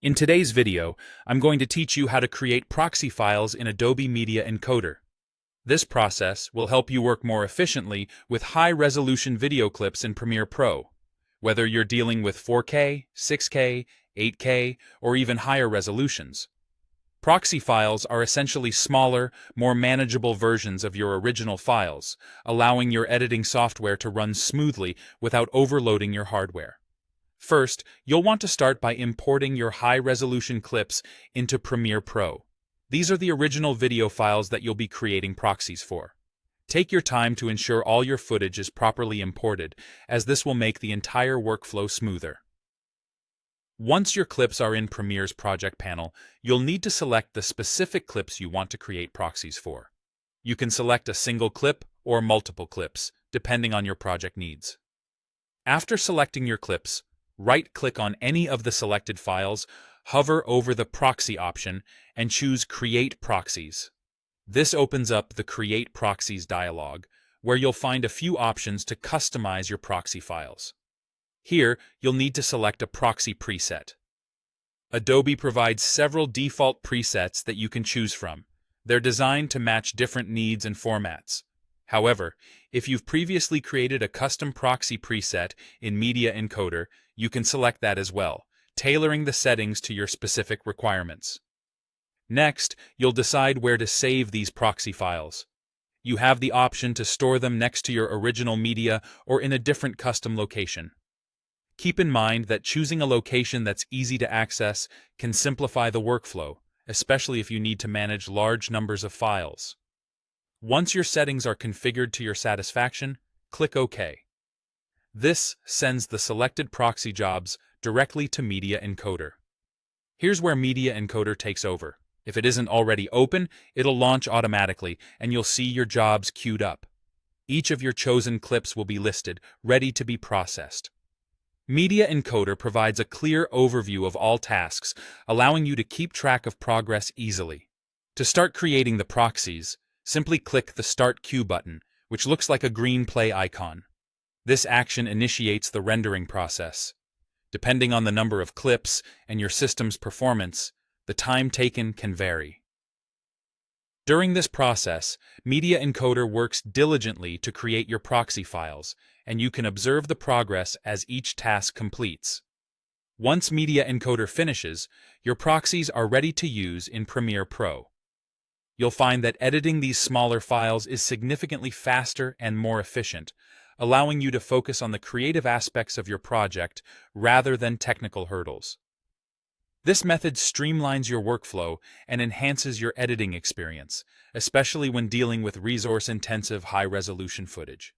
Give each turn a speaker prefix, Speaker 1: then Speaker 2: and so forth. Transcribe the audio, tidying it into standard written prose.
Speaker 1: In today's video, I'm going to teach you how to create proxy files in Adobe Media Encoder. This process will help you work more efficiently with high-resolution video clips in Premiere Pro, whether you're dealing with 4K, 6K, 8K, or even higher resolutions. Proxy files are essentially smaller, more manageable versions of your original files, allowing your editing software to run smoothly without overloading your hardware. First, you'll want to start by importing your high-resolution clips into Premiere Pro. These are the original video files that you'll be creating proxies for. Take your time to ensure all your footage is properly imported, as this will make the entire workflow smoother. Once your clips are in Premiere's project panel, you'll need to select the specific clips you want to create proxies for. You can select a single clip or multiple clips, depending on your project needs. After selecting your clips, right-click on any of the selected files, hover over the Proxy option, and choose Create Proxies. This opens up the Create Proxies dialog, where you'll find a few options to customize your proxy files. Here, you'll need to select a proxy preset. Adobe provides several default presets that you can choose from. They're designed to match different needs and formats. However, if you've previously created a custom proxy preset in Media Encoder, you can select that as well, tailoring the settings to your specific requirements. Next, you'll decide where to save these proxy files. You have the option to store them next to your original media or in a different custom location. Keep in mind that choosing a location that's easy to access can simplify the workflow, especially if you need to manage large numbers of files. Once your settings are configured to your satisfaction, click OK. This sends the selected proxy jobs directly to Media Encoder. Here's where Media Encoder takes over. If it isn't already open, it'll launch automatically, and you'll see your jobs queued up. Each of your chosen clips will be listed, ready to be processed. Media Encoder provides a clear overview of all tasks, allowing you to keep track of progress easily. To start creating the proxies, simply click the Start Queue button, which looks like a green play icon. This action initiates the rendering process. Depending on the number of clips and your system's performance, the time taken can vary. During this process, Media Encoder works diligently to create your proxy files, and you can observe the progress as each task completes. Once Media Encoder finishes, your proxies are ready to use in Premiere Pro. You'll find that editing these smaller files is significantly faster and more efficient, allowing you to focus on the creative aspects of your project rather than technical hurdles. This method streamlines your workflow and enhances your editing experience, especially when dealing with resource-intensive high-resolution footage.